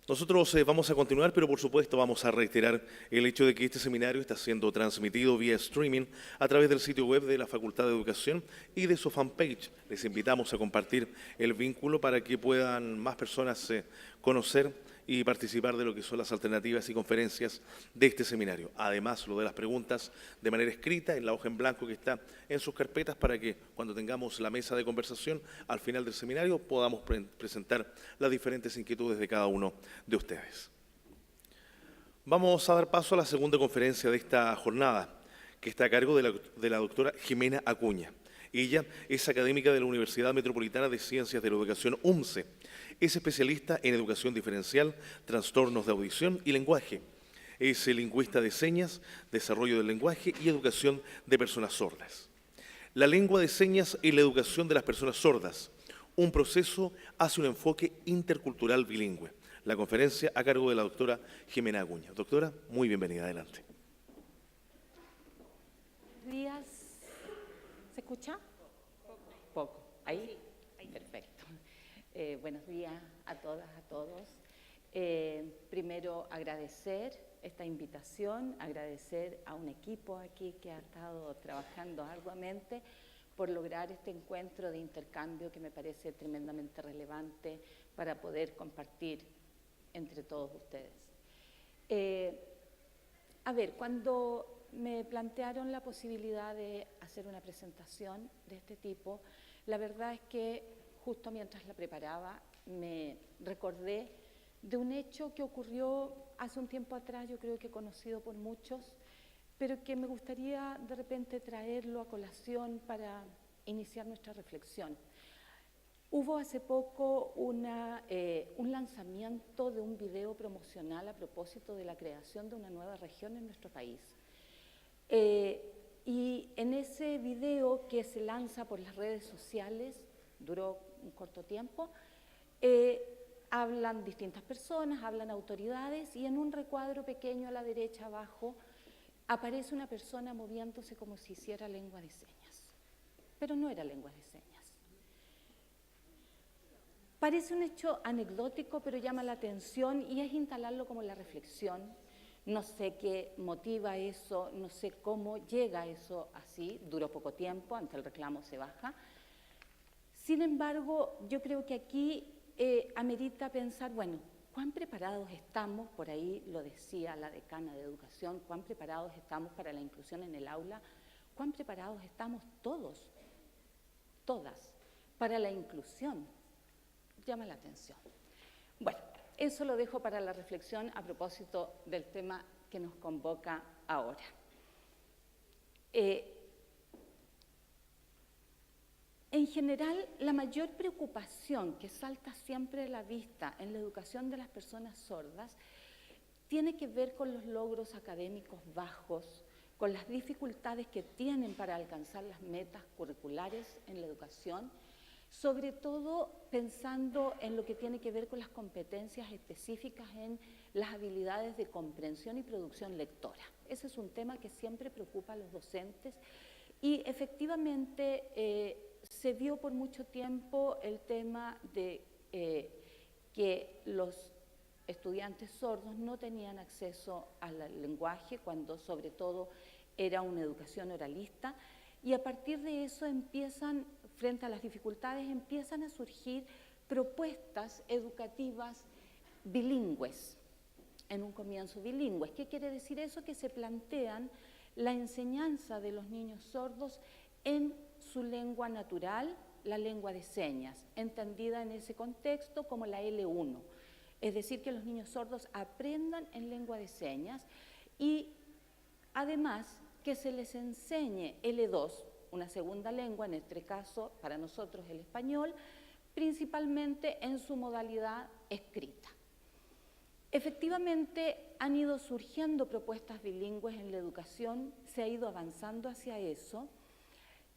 Nosotros vamos a continuar, pero por supuesto vamos a reiterar el hecho de que este seminario está siendo transmitido vía streaming a través del sitio web de la Facultad de Educación y de su fanpage. Les invitamos a compartir el vínculo para que puedan más personas conocer y participar de lo que son las alternativas y conferencias de este seminario. Además, lo de las preguntas de manera escrita en la hoja en blanco que está en sus carpetas para que cuando tengamos la mesa de conversación al final del seminario podamos presentar las diferentes inquietudes de cada uno de ustedes. Vamos a dar paso a la segunda conferencia de esta jornada, que está a cargo de la doctora Jimena Acuña. Ella es académica de la Universidad Metropolitana de Ciencias de la Educación, UMCE. Es especialista en educación diferencial, trastornos de audición y lenguaje. Es lingüista de señas, desarrollo del lenguaje y educación de personas sordas. La lengua de señas y la educación de las personas sordas. Un proceso hacia un enfoque intercultural bilingüe. La conferencia a cargo de la doctora Jimena Acuña. Doctora, muy bienvenida, adelante. Buenos días. ¿Se escucha? Poco. ¿Ahí? Perfecto. Buenos días a todas, a todos. Primero agradecer esta invitación, agradecer a un equipo aquí que ha estado trabajando arduamente por lograr este encuentro de intercambio que me parece tremendamente relevante para poder compartir entre todos ustedes. Cuando me plantearon la posibilidad de hacer una presentación de este tipo, la verdad es que justo mientras la preparaba me recordé de un hecho que ocurrió hace un tiempo atrás, yo creo que conocido por muchos, pero que me gustaría de repente traerlo a colación para iniciar nuestra reflexión. Hubo hace poco un lanzamiento de un video promocional a propósito de la creación de una nueva región en nuestro país. Y en ese video que se lanza por las redes sociales, duró un corto tiempo, hablan distintas personas, hablan autoridades, y en un recuadro pequeño a la derecha abajo aparece una persona moviéndose como si hiciera lengua de señas, pero no era lengua de señas. Parece un hecho anecdótico, pero llama la atención y es instalarlo como la reflexión. No sé qué motiva eso, no sé cómo llega eso así, duró poco tiempo, ante el reclamo se baja. Sin embargo, yo creo que aquí amerita pensar, bueno, ¿cuán preparados estamos? Por ahí lo decía la decana de Educación, ¿cuán preparados estamos para la inclusión en el aula? ¿Cuán preparados estamos todos, todas, para la inclusión? Llama la atención. Bueno, eso lo dejo para la reflexión a propósito del tema que nos convoca ahora. En general, la mayor preocupación que salta siempre a la vista en la educación de las personas sordas tiene que ver con los logros académicos bajos, con las dificultades que tienen para alcanzar las metas curriculares en la educación, sobre todo pensando en lo que tiene que ver con las competencias específicas en las habilidades de comprensión y producción lectora. Ese es un tema que siempre preocupa a los docentes y efectivamente se vio por mucho tiempo el tema de que los estudiantes sordos no tenían acceso al lenguaje cuando sobre todo era una educación oralista, y a partir de eso empiezan, frente a las dificultades, empiezan a surgir propuestas educativas bilingües, en un comienzo bilingües. ¿Qué quiere decir eso? Que se plantean la enseñanza de los niños sordos en su lengua natural, la lengua de señas, entendida en ese contexto como la L1. Es decir, que los niños sordos aprendan en lengua de señas y además que se les enseñe L2, una segunda lengua, en este caso para nosotros el español, principalmente en su modalidad escrita. Efectivamente, han ido surgiendo propuestas bilingües en la educación, se ha ido avanzando hacia eso,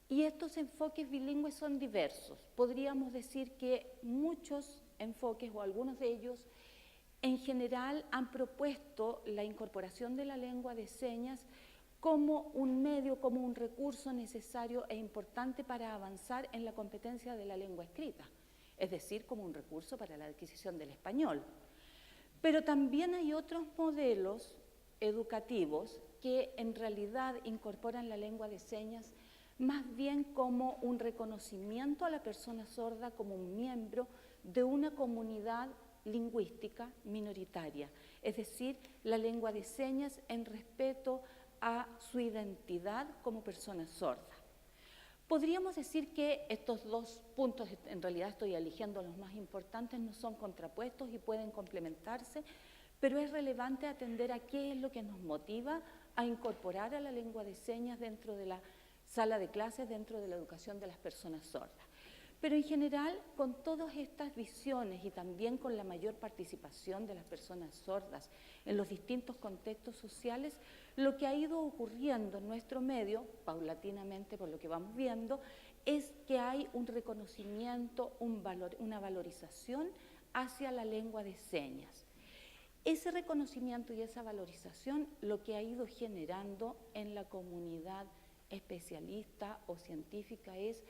y estos enfoques bilingües son diversos. Podríamos decir que muchos enfoques, o algunos de ellos, en general han propuesto la incorporación de la lengua de señas como un medio, como un recurso necesario e importante para avanzar en la competencia de la lengua escrita, es decir, como un recurso para la adquisición del español. Pero también hay otros modelos educativos que en realidad incorporan la lengua de señas más bien como un reconocimiento a la persona sorda como un miembro de una comunidad lingüística minoritaria, es decir, la lengua de señas en respeto a su identidad como persona sorda. Podríamos decir que estos dos puntos, en realidad estoy eligiendo los más importantes, no son contrapuestos y pueden complementarse, pero es relevante atender a qué es lo que nos motiva a incorporar a la lengua de señas dentro de la sala de clases, dentro de la educación de las personas sordas. Pero en general, con todas estas visiones y también con la mayor participación de las personas sordas en los distintos contextos sociales, lo que ha ido ocurriendo en nuestro medio, paulatinamente por lo que vamos viendo, es que hay un reconocimiento, una valorización hacia la lengua de señas. Ese reconocimiento y esa valorización lo que ha ido generando en la comunidad especialista o científica es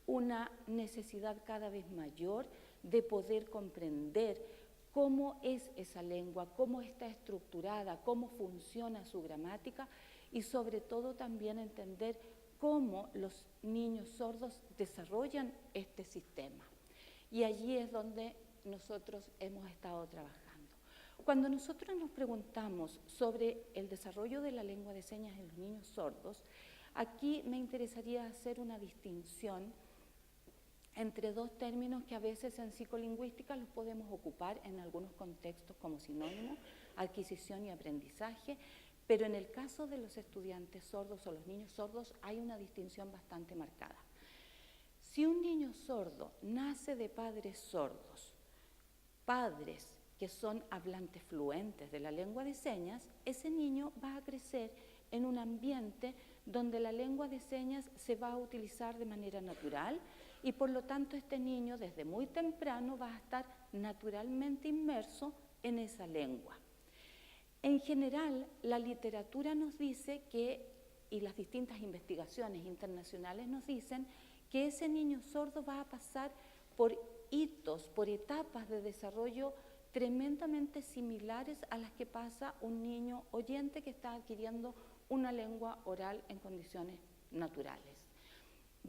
una necesidad cada vez mayor de poder comprender cómo es esa lengua, cómo está estructurada, cómo funciona su gramática y sobre todo también entender cómo los niños sordos desarrollan este sistema. Y allí es donde nosotros hemos estado trabajando. Cuando nosotros nos preguntamos sobre el desarrollo de la lengua de señas en los niños sordos, aquí me interesaría hacer una distinción entre dos términos que a veces en psicolingüística los podemos ocupar en algunos contextos como sinónimos, adquisición y aprendizaje, pero en el caso de los estudiantes sordos o los niños sordos hay una distinción bastante marcada. Si un niño sordo nace de padres sordos, padres que son hablantes fluentes de la lengua de señas, ese niño va a crecer en un ambiente donde la lengua de señas se va a utilizar de manera natural y por lo tanto este niño desde muy temprano va a estar naturalmente inmerso en esa lengua. En general, la literatura nos dice que, y las distintas investigaciones internacionales nos dicen, que ese niño sordo va a pasar por hitos, por etapas de desarrollo tremendamente similares a las que pasa un niño oyente que está adquiriendo una lengua oral en condiciones naturales.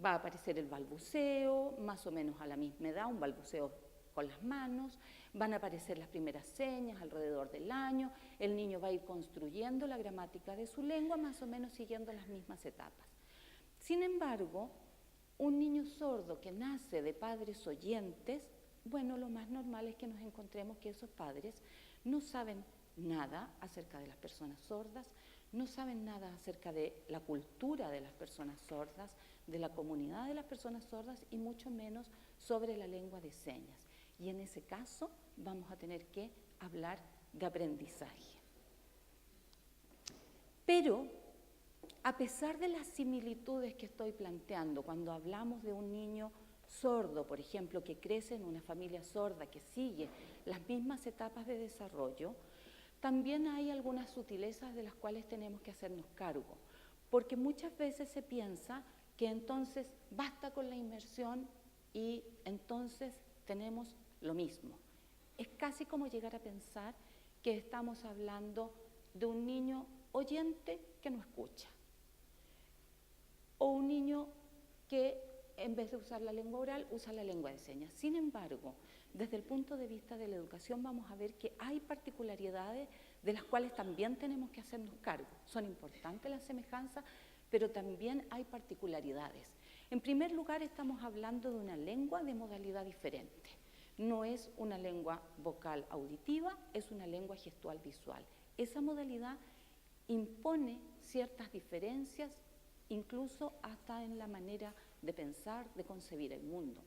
Va a aparecer el balbuceo, más o menos a la misma edad, un balbuceo con las manos, van a aparecer las primeras señas alrededor del año, el niño va a ir construyendo la gramática de su lengua más o menos siguiendo las mismas etapas. Sin embargo, un niño sordo que nace de padres oyentes, bueno, lo más normal es que nos encontremos que esos padres no saben nada acerca de las personas sordas, no saben nada acerca de la cultura de las personas sordas, de la comunidad de las personas sordas y mucho menos sobre la lengua de señas. Y en ese caso vamos a tener que hablar de aprendizaje. Pero, a pesar de las similitudes que estoy planteando, cuando hablamos de un niño sordo, por ejemplo, que crece en una familia sorda, que sigue las mismas etapas de desarrollo, también hay algunas sutilezas de las cuales tenemos que hacernos cargo, porque muchas veces se piensa que entonces basta con la inmersión y entonces tenemos lo mismo. Es casi como llegar a pensar que estamos hablando de un niño oyente que no escucha, o un niño que en vez de usar la lengua oral, usa la lengua de señas. Sin embargo, desde el punto de vista de la educación vamos a ver que hay particularidades de las cuales también tenemos que hacernos cargo. Son importantes las semejanzas, pero también hay particularidades. En primer lugar, estamos hablando de una lengua de modalidad diferente. No es una lengua vocal auditiva, es una lengua gestual visual. Esa modalidad impone ciertas diferencias, incluso hasta en la manera de pensar, de concebir el mundo.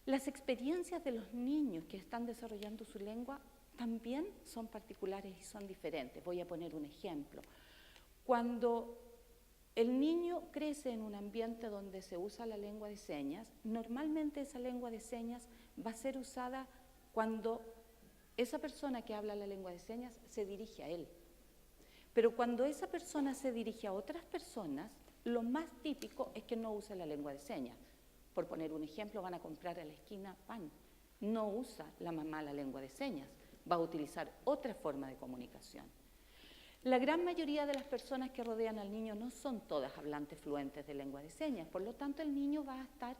Las experiencias de los niños que están desarrollando su lengua también son particulares y son diferentes. Voy a poner un ejemplo. Cuando el niño crece en un ambiente donde se usa la lengua de señas, normalmente esa lengua de señas va a ser usada cuando esa persona que habla la lengua de señas se dirige a él. Pero cuando esa persona se dirige a otras personas, lo más típico es que no use la lengua de señas. Por poner un ejemplo, van a comprar a la esquina pan. No usa la mamá la lengua de señas, va a utilizar otra forma de comunicación. La gran mayoría de las personas que rodean al niño no son todas hablantes fluentes de lengua de señas, por lo tanto el niño va a estar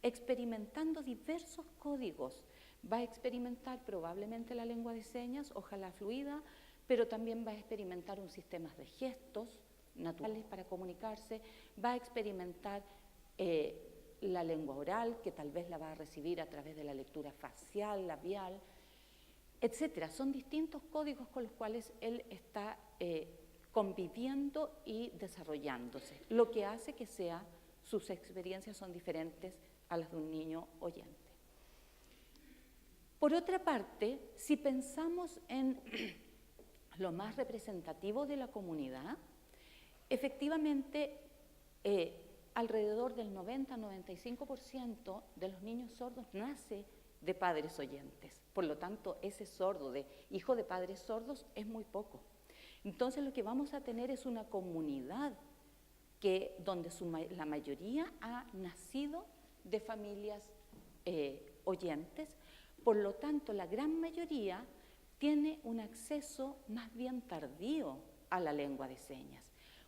experimentando diversos códigos, va a experimentar probablemente la lengua de señas, ojalá fluida, pero también va a experimentar un sistema de gestos naturales para comunicarse, va a experimentar la lengua oral, que tal vez la va a recibir a través de la lectura facial, labial, etcétera. Son distintos códigos con los cuales él está conviviendo y desarrollándose, lo que hace que sus experiencias son diferentes a las de un niño oyente. Por otra parte, si pensamos en lo más representativo de la comunidad, efectivamente alrededor del 90-95% de los niños sordos nace de padres oyentes. Por lo tanto, ese sordo, hijo de padres sordos, es muy poco. Entonces, lo que vamos a tener es una comunidad donde la mayoría ha nacido de familias oyentes. Por lo tanto, la gran mayoría tiene un acceso más bien tardío a la lengua de señas.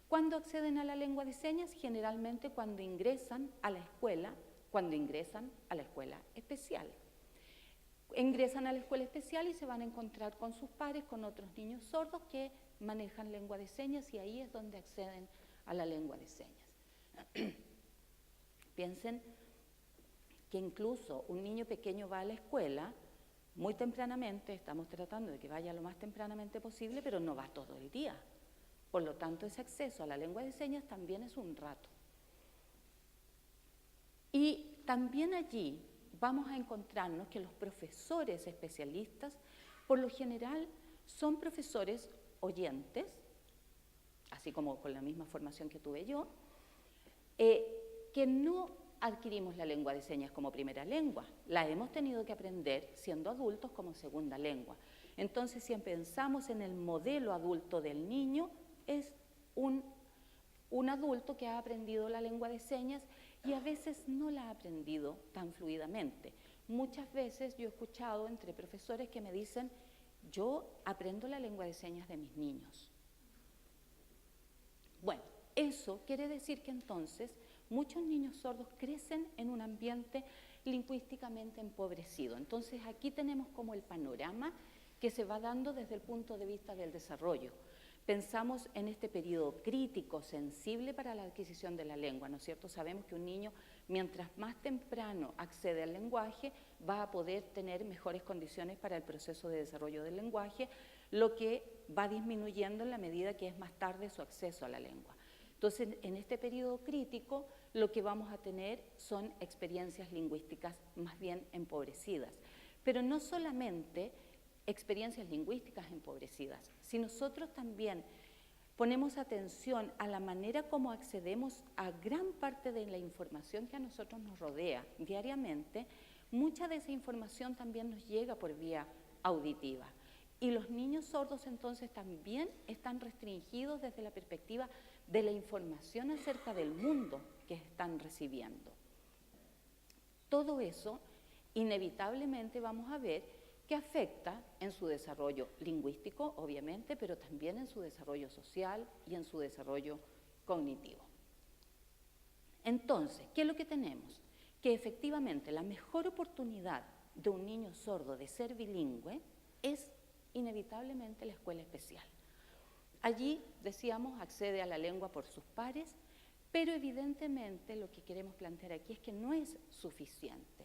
¿Cuándo acceden a la lengua de señas? Generalmente cuando ingresan a la escuela especial. Ingresan a la escuela especial y se van a encontrar con sus pares, con otros niños sordos que manejan lengua de señas, y ahí es donde acceden a la lengua de señas. Piensen que incluso un niño pequeño va a la escuela muy tempranamente, estamos tratando de que vaya lo más tempranamente posible, pero no va todo el día. Por lo tanto, ese acceso a la lengua de señas también es un rato. Y también allí vamos a encontrarnos que los profesores especialistas, por lo general, son profesores oyentes, así como con la misma formación que tuve yo, que no adquirimos la lengua de señas como primera lengua, la hemos tenido que aprender siendo adultos como segunda lengua. Entonces, si pensamos en el modelo adulto del niño, es un adulto que ha aprendido la lengua de señas y a veces no la ha aprendido tan fluidamente. Muchas veces yo he escuchado entre profesores que me dicen: yo aprendo la lengua de señas de mis niños. Bueno, eso quiere decir que entonces muchos niños sordos crecen en un ambiente lingüísticamente empobrecido. Entonces aquí tenemos como el panorama que se va dando desde el punto de vista del desarrollo. Pensamos en este periodo crítico, sensible para la adquisición de la lengua, ¿no es cierto? Sabemos que un niño, mientras más temprano accede al lenguaje, va a poder tener mejores condiciones para el proceso de desarrollo del lenguaje, lo que va disminuyendo en la medida que es más tarde su acceso a la lengua. Entonces, en este periodo crítico, lo que vamos a tener son experiencias lingüísticas más bien empobrecidas. Pero no solamente experiencias lingüísticas empobrecidas. Si nosotros también ponemos atención a la manera como accedemos a gran parte de la información que a nosotros nos rodea diariamente, mucha de esa información también nos llega por vía auditiva. Y los niños sordos entonces también están restringidos desde la perspectiva de la información acerca del mundo que están recibiendo. Todo eso, inevitablemente vamos a ver que afecta en su desarrollo lingüístico, obviamente, pero también en su desarrollo social y en su desarrollo cognitivo. Entonces, ¿qué es lo que tenemos? Que efectivamente la mejor oportunidad de un niño sordo de ser bilingüe es inevitablemente la escuela especial. Allí, decíamos, accede a la lengua por sus pares, pero evidentemente lo que queremos plantear aquí es que no es suficiente.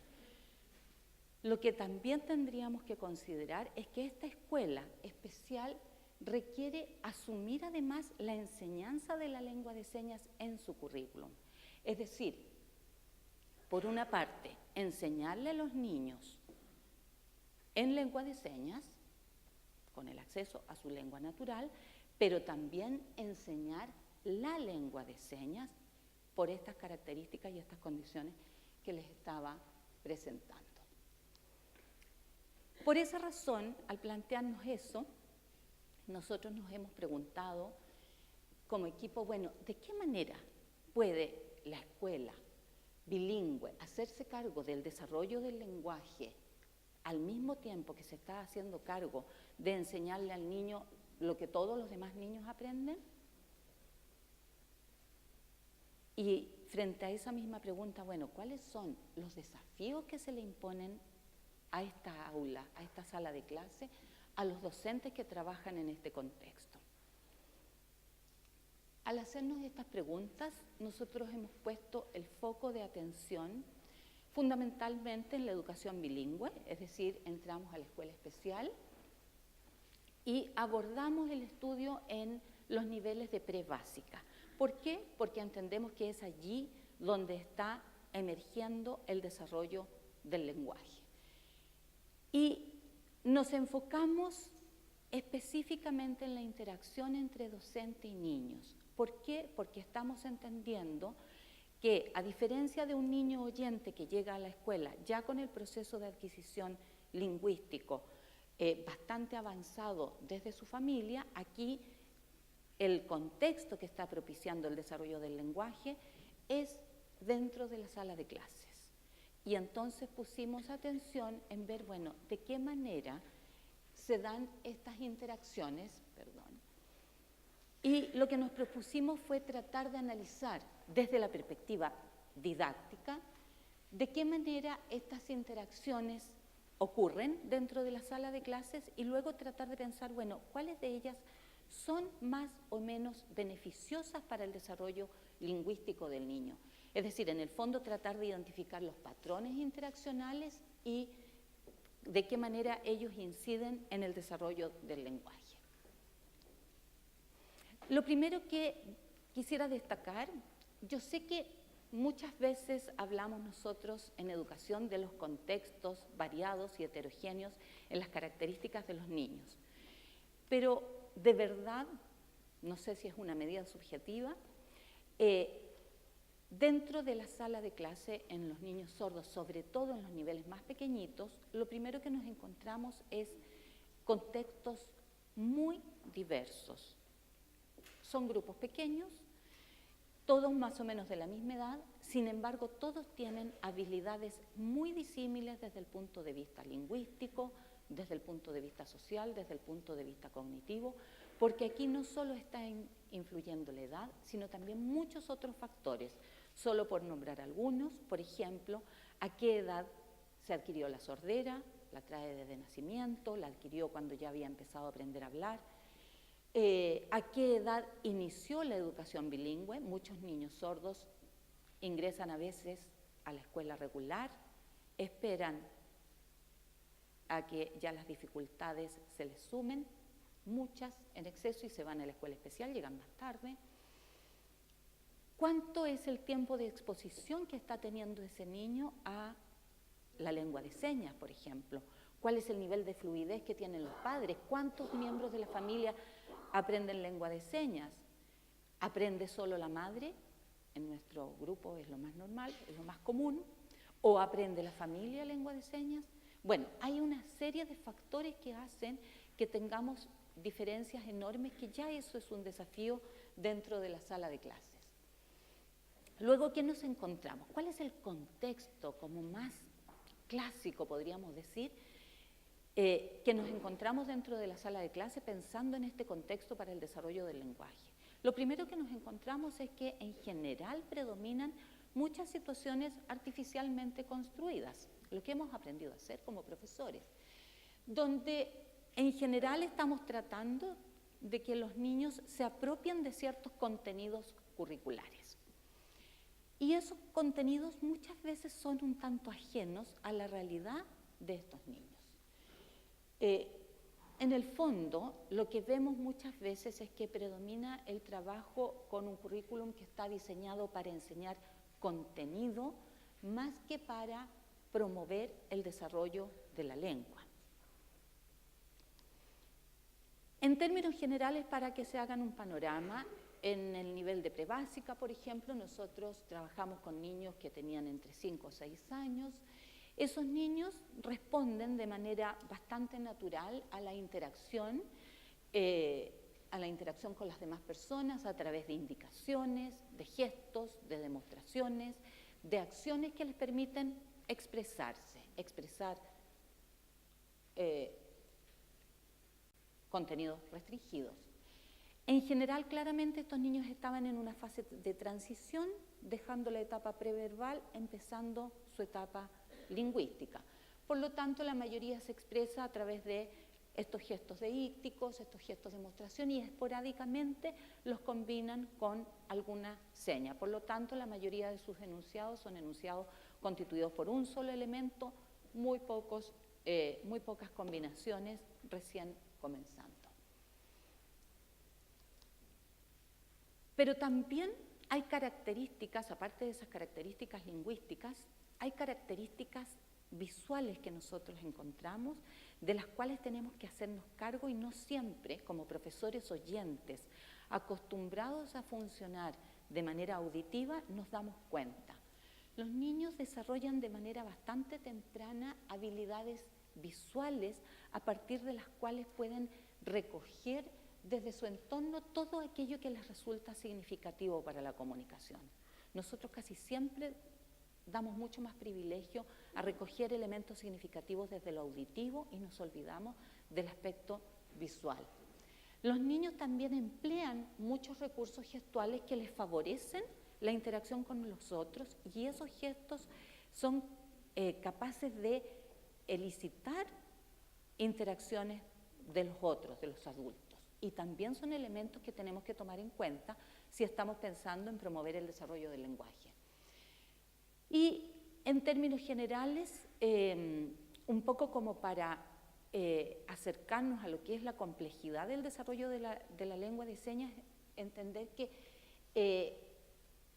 Lo que también tendríamos que considerar es que esta escuela especial requiere asumir además la enseñanza de la lengua de señas en su currículum. Es decir, por una parte, enseñarle a los niños en lengua de señas, con el acceso a su lengua natural, pero también enseñar la lengua de señas por estas características y estas condiciones que les estaba presentando. Por esa razón, al plantearnos eso, nosotros nos hemos preguntado como equipo, bueno, ¿de qué manera puede la escuela bilingüe hacerse cargo del desarrollo del lenguaje al mismo tiempo que se está haciendo cargo de enseñarle al niño lo que todos los demás niños aprenden? Y frente a esa misma pregunta, bueno, ¿cuáles son los desafíos que se le imponen a esta aula, a esta sala de clase, a los docentes que trabajan en este contexto? Al hacernos estas preguntas, nosotros hemos puesto el foco de atención fundamentalmente en la educación bilingüe, es decir, entramos a la escuela especial y abordamos el estudio en los niveles de prebásica. ¿Por qué? Porque entendemos que es allí donde está emergiendo el desarrollo del lenguaje. Y nos enfocamos específicamente en la interacción entre docente y niños. ¿Por qué? Porque estamos entendiendo que, a diferencia de un niño oyente que llega a la escuela ya con el proceso de adquisición lingüístico bastante avanzado desde su familia, aquí el contexto que está propiciando el desarrollo del lenguaje es dentro de la sala de clases. Y entonces pusimos atención en ver, bueno, de qué manera se dan estas interacciones, y lo que nos propusimos fue tratar de analizar desde la perspectiva didáctica de qué manera estas interacciones ocurren dentro de la sala de clases y luego tratar de pensar, bueno, cuáles de ellas son más o menos beneficiosas para el desarrollo lingüístico del niño. Es decir, en el fondo tratar de identificar los patrones interaccionales y de qué manera ellos inciden en el desarrollo del lenguaje. Lo primero que quisiera destacar, yo sé que muchas veces hablamos nosotros en educación de los contextos variados y heterogéneos en las características de los niños, pero de verdad, no sé si es una medida subjetiva, dentro de la sala de clase en los niños sordos, sobre todo en los niveles más pequeñitos, lo primero que nos encontramos es contextos muy diversos. Son grupos pequeños, todos más o menos de la misma edad, sin embargo, todos tienen habilidades muy disímiles desde el punto de vista lingüístico, desde el punto de vista social, desde el punto de vista cognitivo, porque aquí no solo está influyendo la edad, sino también muchos otros factores. Solo por nombrar algunos, por ejemplo, a qué edad se adquirió la sordera, la trae desde nacimiento, la adquirió cuando ya había empezado a aprender a hablar, a qué edad inició la educación bilingüe. Muchos niños sordos ingresan a veces a la escuela regular, esperan a que ya las dificultades se les sumen, muchas en exceso, y se van a la escuela especial, llegan más tarde. ¿Cuánto es el tiempo de exposición que está teniendo ese niño a la lengua de señas, por ejemplo? ¿Cuál es el nivel de fluidez que tienen los padres? ¿Cuántos miembros de la familia aprenden lengua de señas? ¿Aprende solo la madre? En nuestro grupo es lo más normal, es lo más común. ¿O aprende la familia lengua de señas? Bueno, hay una serie de factores que hacen que tengamos diferencias enormes, que ya eso es un desafío dentro de la sala de clases. Luego, ¿qué nos encontramos? ¿Cuál es el contexto como más clásico, podríamos decir, que nos encontramos dentro de la sala de clase pensando en este contexto para el desarrollo del lenguaje? Lo primero que nos encontramos es que en general predominan muchas situaciones artificialmente construidas, lo que hemos aprendido a hacer como profesores, donde en general estamos tratando de que los niños se apropien de ciertos contenidos curriculares. Y esos contenidos muchas veces son un tanto ajenos a la realidad de estos niños. En el fondo, lo que vemos muchas veces es que predomina el trabajo con un currículum que está diseñado para enseñar contenido más que para promover el desarrollo de la lengua. En términos generales, para que se hagan un panorama, en el nivel de prebásica, por ejemplo, nosotros trabajamos con niños que tenían entre 5 o 6 años. Esos niños responden de manera bastante natural a la interacción con las demás personas a través de indicaciones, de gestos, de demostraciones, de acciones que les permiten expresarse, expresar contenidos restringidos. En general, claramente, estos niños estaban en una fase de transición, dejando la etapa preverbal, empezando su etapa lingüística. Por lo tanto, la mayoría se expresa a través de estos gestos deícticos, estos gestos de demostración, y esporádicamente los combinan con alguna seña. Por lo tanto, la mayoría de sus enunciados son enunciados constituidos por un solo elemento, muy pocas combinaciones, recién comenzando. Pero también hay características, aparte de esas características lingüísticas, hay características visuales que nosotros encontramos, de las cuales tenemos que hacernos cargo, y no siempre, como profesores oyentes, acostumbrados a funcionar de manera auditiva, nos damos cuenta. Los niños desarrollan de manera bastante temprana habilidades visuales a partir de las cuales pueden recoger desde su entorno todo aquello que les resulta significativo para la comunicación. Nosotros casi siempre damos mucho más privilegio a recoger elementos significativos desde lo auditivo y nos olvidamos del aspecto visual. Los niños también emplean muchos recursos gestuales que les favorecen la interacción con los otros, y esos gestos son capaces de elicitar interacciones de los otros, de los adultos. Y también son elementos que tenemos que tomar en cuenta si estamos pensando en promover el desarrollo del lenguaje. Y en términos generales, un poco como para acercarnos a lo que es la complejidad del desarrollo de la lengua de señas, entender que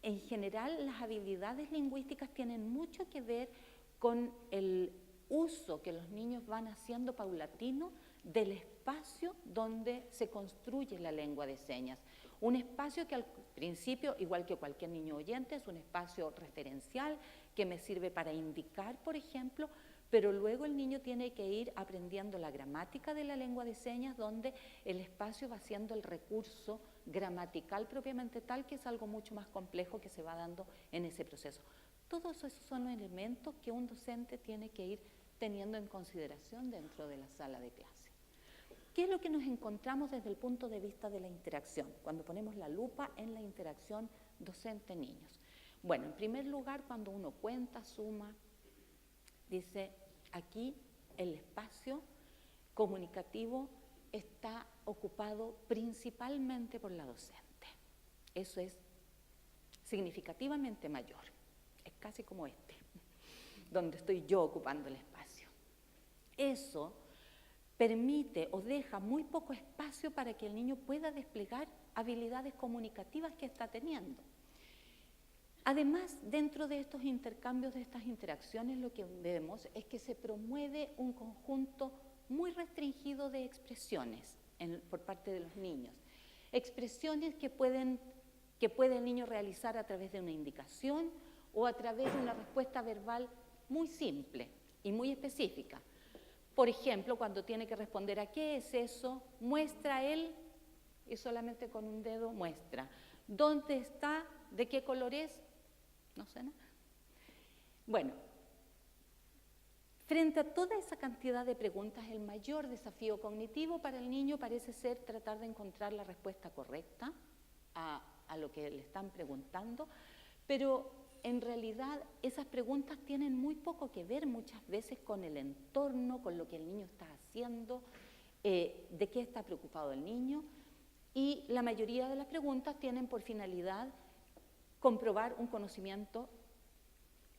en general las habilidades lingüísticas tienen mucho que ver con el uso que los niños van haciendo paulatino del espacio donde se construye la lengua de señas. Un espacio que al principio, igual que cualquier niño oyente, es un espacio referencial que me sirve para indicar, por ejemplo, pero luego el niño tiene que ir aprendiendo la gramática de la lengua de señas, donde el espacio va siendo el recurso gramatical propiamente tal, que es algo mucho más complejo que se va dando en ese proceso. Todos esos son elementos que un docente tiene que ir teniendo en consideración dentro de la sala de clase. ¿Qué es lo que nos encontramos desde el punto de vista de la interacción, cuando ponemos la lupa en la interacción docente-niños? Bueno, en primer lugar, cuando uno cuenta, suma, dice aquí el espacio comunicativo está ocupado principalmente por la docente. Eso es significativamente mayor, es casi como donde estoy yo ocupando el espacio. Eso permite o deja muy poco espacio para que el niño pueda desplegar habilidades comunicativas que está teniendo. Además, dentro de estos intercambios, de estas interacciones, lo que vemos es que se promueve un conjunto muy restringido de expresiones por parte de los niños. Expresiones que puede el niño realizar a través de una indicación o a través de una respuesta verbal muy simple y muy específica. Por ejemplo, cuando tiene que responder a ¿qué es eso?, muestra él, y solamente con un dedo muestra. ¿Dónde está? ¿De qué color es? No sé nada. Bueno, frente a toda esa cantidad de preguntas, el mayor desafío cognitivo para el niño parece ser tratar de encontrar la respuesta correcta a lo que le están preguntando, pero en realidad esas preguntas tienen muy poco que ver muchas veces con el entorno, con lo que el niño está haciendo, de qué está preocupado el niño, y la mayoría de las preguntas tienen por finalidad comprobar un conocimiento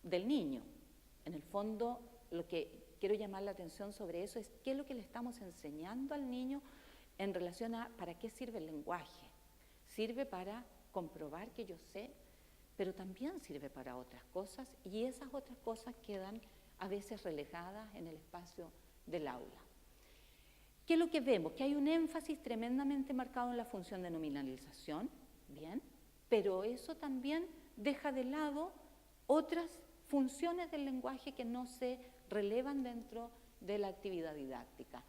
del niño. En el fondo, lo que quiero llamar la atención sobre eso es qué es lo que le estamos enseñando al niño en relación a para qué sirve el lenguaje. Sirve para comprobar que yo sé, pero también sirve para otras cosas, y esas otras cosas quedan a veces relegadas en el espacio del aula. ¿Qué es lo que vemos? Que hay un énfasis tremendamente marcado en la función de nominalización, bien, pero eso también deja de lado otras funciones del lenguaje que no se relevan dentro de la actividad didáctica.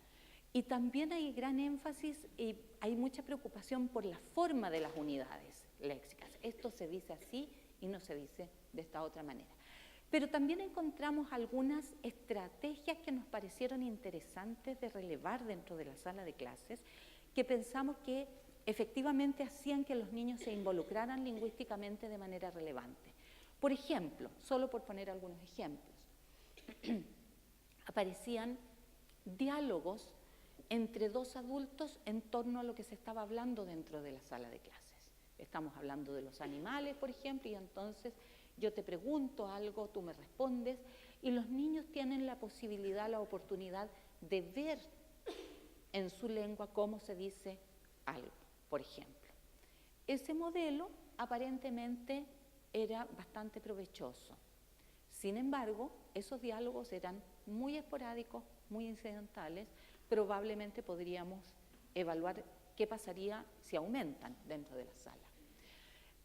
Y también hay gran énfasis y hay mucha preocupación por la forma de las unidades léxicas. Esto se dice así y no se dice de esta otra manera. Pero también encontramos algunas estrategias que nos parecieron interesantes de relevar dentro de la sala de clases, que pensamos que efectivamente hacían que los niños se involucraran lingüísticamente de manera relevante. Por ejemplo, solo por poner algunos ejemplos, aparecían diálogos entre dos adultos en torno a lo que se estaba hablando dentro de la sala de clases. Estamos hablando de los animales, por ejemplo, y entonces yo te pregunto algo, tú me respondes, y los niños tienen la posibilidad, la oportunidad de ver en su lengua cómo se dice algo, por ejemplo. Ese modelo aparentemente era bastante provechoso. Sin embargo, esos diálogos eran muy esporádicos, muy incidentales. Probablemente podríamos evaluar qué pasaría si aumentan dentro de la sala.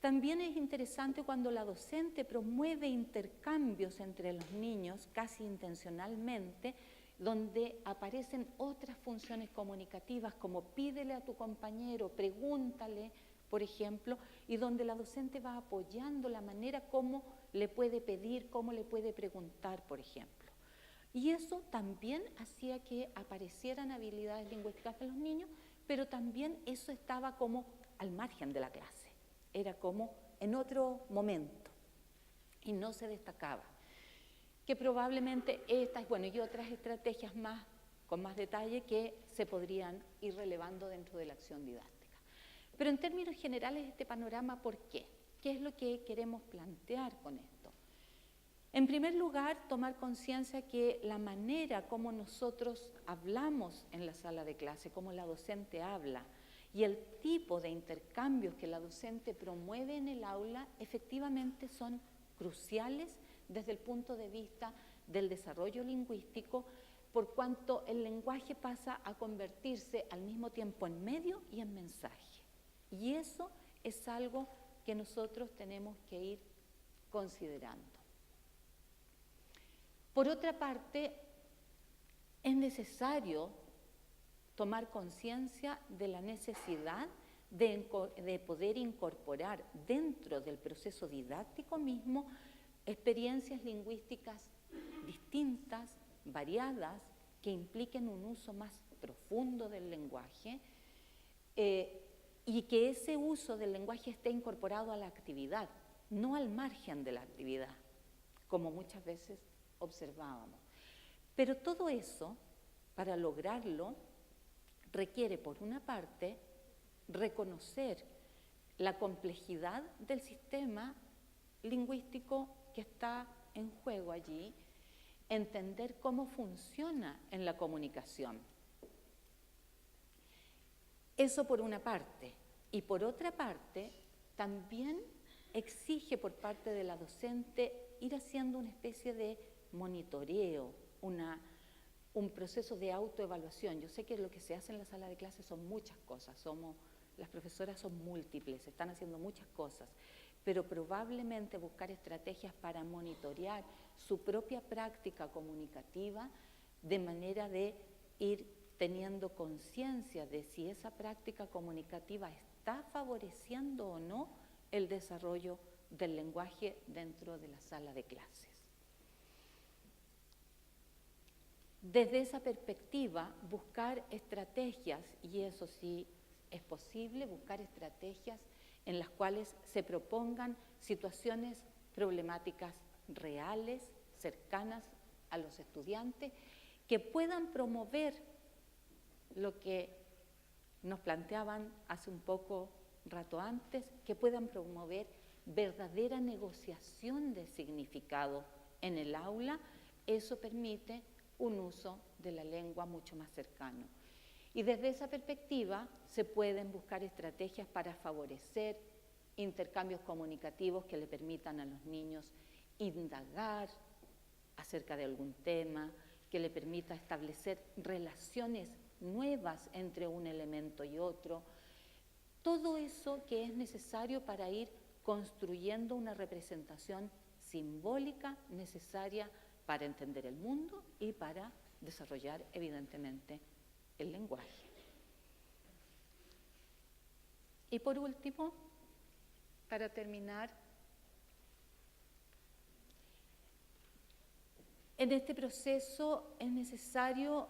También es interesante cuando la docente promueve intercambios entre los niños, casi intencionalmente, donde aparecen otras funciones comunicativas, como pídele a tu compañero, pregúntale, por ejemplo, y donde la docente va apoyando la manera como le puede pedir, cómo le puede preguntar, por ejemplo. Y eso también hacía que aparecieran habilidades lingüísticas de los niños, pero también eso estaba como al margen de la clase. Era como en otro momento y no se destacaba. Que probablemente estas, bueno, y otras estrategias más, con más detalle, que se podrían ir relevando dentro de la acción didáctica. Pero en términos generales, este panorama, ¿por qué? ¿Qué es lo que queremos plantear con esto? En primer lugar, tomar conciencia que la manera como nosotros hablamos en la sala de clase, como la docente habla, y el tipo de intercambios que la docente promueve en el aula, efectivamente son cruciales desde el punto de vista del desarrollo lingüístico, por cuanto el lenguaje pasa a convertirse al mismo tiempo en medio y en mensaje. Y eso es algo que nosotros tenemos que ir considerando. Por otra parte, es necesario tomar conciencia de la necesidad de poder incorporar dentro del proceso didáctico mismo experiencias lingüísticas distintas, variadas, que impliquen un uso más profundo del lenguaje y que ese uso del lenguaje esté incorporado a la actividad, no al margen de la actividad, como muchas veces observábamos. Pero todo eso, para lograrlo, requiere, por una parte, reconocer la complejidad del sistema lingüístico que está en juego allí, entender cómo funciona en la comunicación. Eso por una parte. Y por otra parte, también exige por parte de la docente ir haciendo una especie de monitoreo, un proceso de autoevaluación. Yo sé que lo que se hace en la sala de clases son muchas cosas, las profesoras son múltiples, están haciendo muchas cosas, pero probablemente buscar estrategias para monitorear su propia práctica comunicativa de manera de ir teniendo conciencia de si esa práctica comunicativa está favoreciendo o no el desarrollo del lenguaje dentro de la sala de clases. Desde esa perspectiva, buscar estrategias, y eso sí es posible, buscar estrategias en las cuales se propongan situaciones problemáticas reales, cercanas a los estudiantes, que puedan promover lo que nos planteaban hace un poco rato antes, que puedan promover verdadera negociación de significado en el aula. Eso permite un uso de la lengua mucho más cercano. Y desde esa perspectiva se pueden buscar estrategias para favorecer intercambios comunicativos que le permitan a los niños indagar acerca de algún tema, que le permita establecer relaciones nuevas entre un elemento y otro. Todo eso que es necesario para ir construyendo una representación simbólica necesaria para entender el mundo y para desarrollar, evidentemente, el lenguaje. Y por último, para terminar, En este proceso es necesario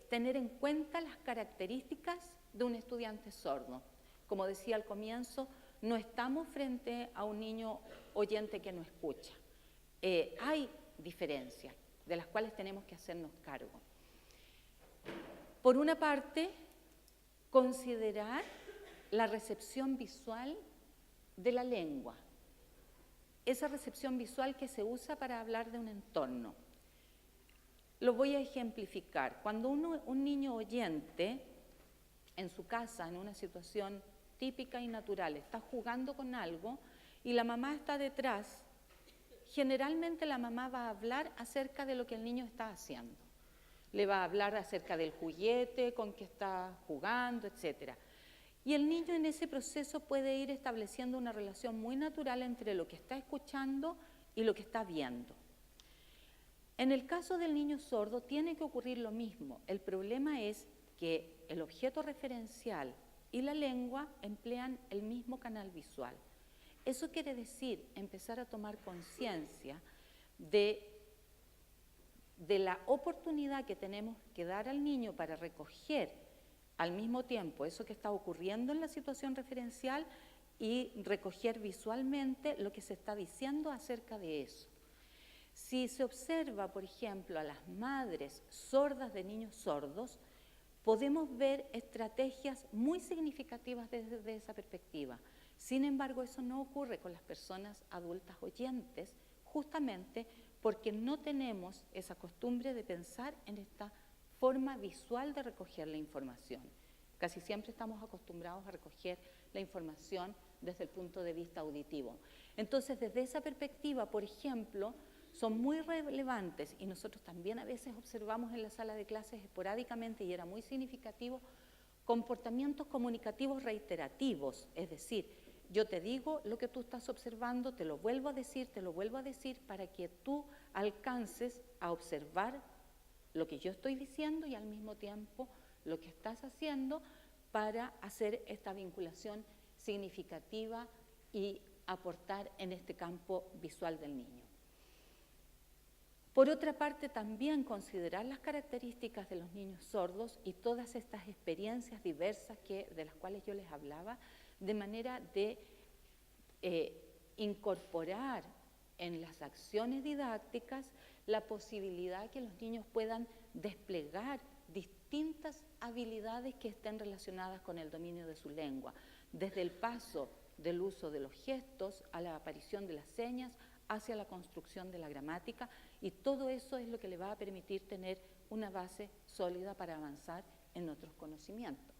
tener en cuenta las características de un estudiante sordo. Como decía al comienzo, no estamos frente a un niño oyente que no escucha. Hay diferencias de las cuales tenemos que hacernos cargo. Por una parte, considerar la recepción visual de la lengua, esa recepción visual que se usa para hablar de un entorno. Lo voy a ejemplificar. Cuando un niño oyente en su casa, en una situación típica y natural, está jugando con algo y la mamá está detrás, generalmente la mamá va a hablar acerca de lo que el niño está haciendo. Le va a hablar acerca del juguete con que está jugando, etc. Y el niño en ese proceso puede ir estableciendo una relación muy natural entre lo que está escuchando y lo que está viendo. En el caso del niño sordo tiene que ocurrir lo mismo. El problema es que el objeto referencial y la lengua emplean el mismo canal visual. Eso quiere decir empezar a tomar conciencia de la oportunidad que tenemos que dar al niño para recoger al mismo tiempo eso que está ocurriendo en la situación referencial y recoger visualmente lo que se está diciendo acerca de eso. Si se observa, por ejemplo, a las madres sordas de niños sordos, podemos ver estrategias muy significativas desde esa perspectiva. Sin embargo, eso no ocurre con las personas adultas oyentes, justamente porque no tenemos esa costumbre de pensar en esta forma visual de recoger la información. Casi siempre estamos acostumbrados a recoger la información desde el punto de vista auditivo. Entonces, desde esa perspectiva, por ejemplo, son muy relevantes, y nosotros también a veces observamos en la sala de clases esporádicamente, y era muy significativo, comportamientos comunicativos reiterativos, es decir, yo te digo lo que tú estás observando, te lo vuelvo a decir, para que tú alcances a observar lo que yo estoy diciendo y al mismo tiempo lo que estás haciendo para hacer esta vinculación significativa y aportar en este campo visual del niño. Por otra parte, también considerar las características de los niños sordos y todas estas experiencias diversas de las cuales yo les hablaba, de manera de incorporar en las acciones didácticas la posibilidad que los niños puedan desplegar distintas habilidades que estén relacionadas con el dominio de su lengua, desde el paso del uso de los gestos a la aparición de las señas, hacia la construcción de la gramática, y todo eso es lo que le va a permitir tener una base sólida para avanzar en otros conocimientos.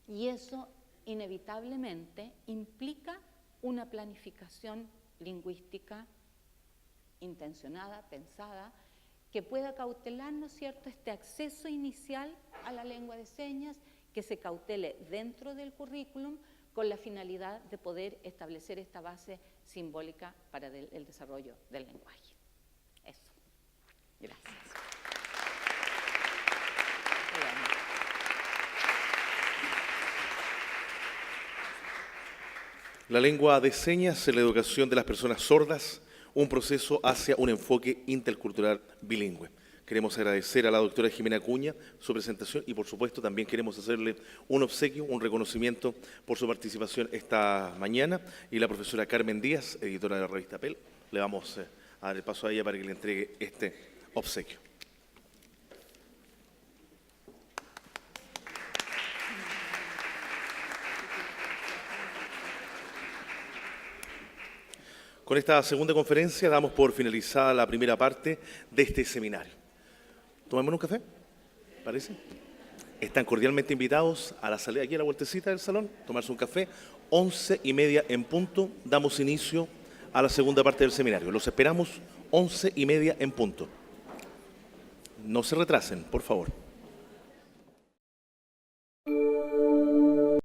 Y eso inevitablemente implica una planificación lingüística intencionada, pensada, que pueda cautelar, ¿no es cierto?, este acceso inicial a la lengua de señas, que se cautele dentro del currículum con la finalidad de poder establecer esta base simbólica para el desarrollo del lenguaje. Eso. Gracias. La lengua de señas en la educación de las personas sordas, un proceso hacia un enfoque intercultural bilingüe. Queremos agradecer a la doctora Jimena Acuña su presentación y, por supuesto, también queremos hacerle un obsequio, un reconocimiento por su participación esta mañana. Y la profesora Carmen Díaz, editora de la revista PEL, le vamos a dar el paso a ella para que le entregue este obsequio. Con esta segunda conferencia damos por finalizada la primera parte de este seminario. ¿Tomamos un café? ¿Parece? Están cordialmente invitados a la salida aquí a la vueltecita del salón, tomarse un café. 11:30 en punto, damos inicio a la segunda parte del seminario. Los esperamos 11:30 en punto. No se retrasen, por favor.